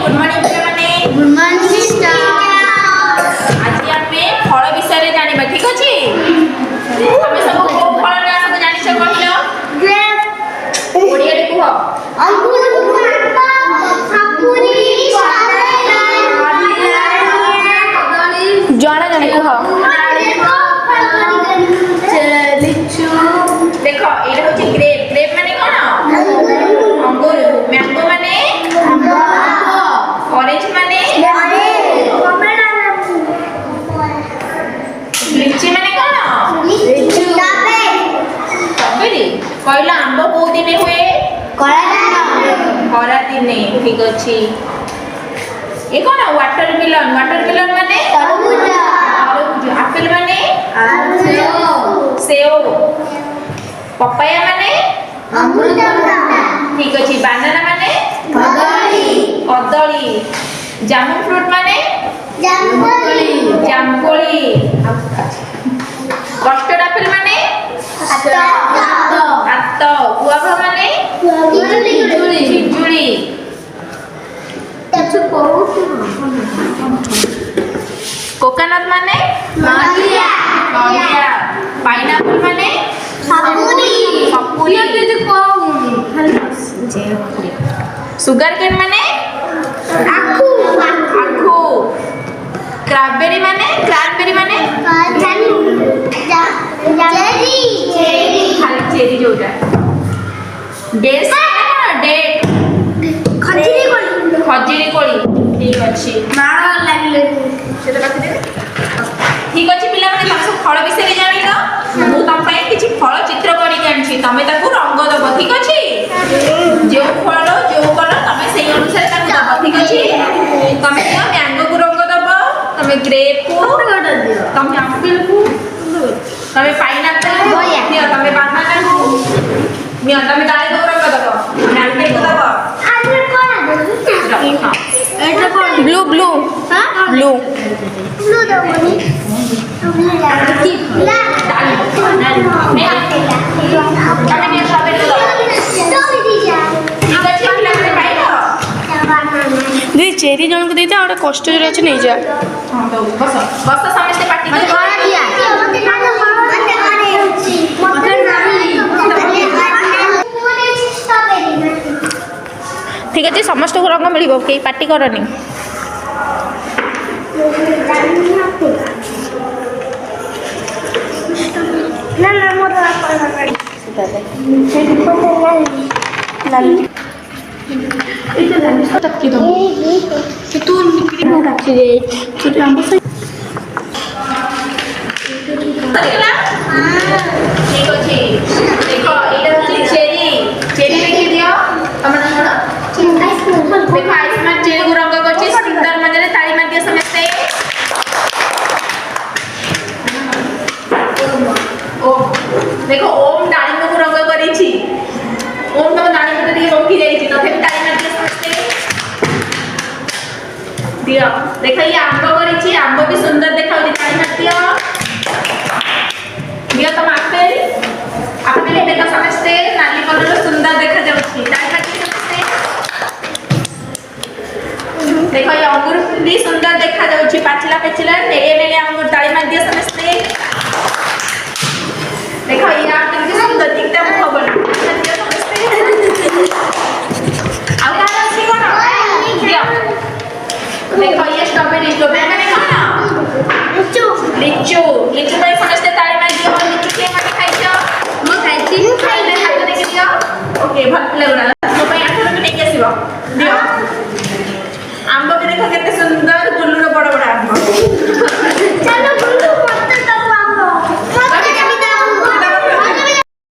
good morning पिलामाने good morning sister आज आमे फल विषय जानिबा ठीक अछि तमे सब को फल ना सब जानिछ कहलो ग्रेप ओडिया रे कुह अंगूर सपुरी जाना जाने कुह लिचू देखो एटा होची ग्रेप ग्रेप माने कोन अंगूर मैंगो माने ऑरेंज माने लीची माने कोन स्ट्रॉबेरी कहला आंबो को दिने हुए खरा दिने ठीक अछि ए कोन वाटरमेलन माने तरबूज एप्पल माने सेव पपाया माने ठीक अछि बनाना माने कदली जामुन फ्रूट माने जामकोली कस्टर्ड एप्पल माने आत गुआभा माने पिजुली कोकोनट माने नडिया पाइनएप्पल माने सपुरी सुगर केन माने आखू क्रैनबेरी माने खाली चेरी जोटा डेट्स डेट खजूरी कोली ठीक अछि सेटा काटी दे ठीक अछि पिला माने तम सब फल विषय रे जानि न मु तम पय किछि फल चित्र करि के आनछि तमे ताकू रंग दब ठीक अछि जो फल जो कलर तमे सेही अनुसार ताकू दब ठीक अछि तमे मैंगो को रंग दब तमे ग्रेप को तमे एप्पल को तमे पाइनएप्पल को दियो तमे बनाना को मिया तमे डाल दो रंग दब मैंगो को दब ब्लू ब्लू ब्लू दी चेरी जन को देते और कष्ट जरे अछि नै जा बस बस समस्त पार्टी ठीक अछि समस्त को रंग मिलिबो के पार्टी करनी ना मोर तू निकली ना रखी दे तू हम से ठीक अछि देखो एटा होची चेरी लेखि दियो हमरा ना देखो आइसमान चेरी को रंग करछि सुंदर मजरे ताली मार दियो समस्त ओ देखो ओम डालिम को रंग करिछि ओम तो डालिम को दिए रोकी जाइछि तथे ताली मार दियो समस्त दियो देखो ये आंबो करिछि आंबो भी सुंदर देखाउछि ताली मार दियो दियो तुम एप्पल देखो समस्त नाली कलर सुंदर देखा जाउछि ताली मार दियो समस्त देखो ये अंगूर भी सुंदर देखा जाउछि पाचिला नेले अंगूर ताली मार दियो समस्त देखो ये आप कितनी सुंदर दिखता है मुख बना दियो समस्त आउ का अछि कोन दियो देखो ये स्ट्रॉबेरी माने कोन लीचू भाई समस्त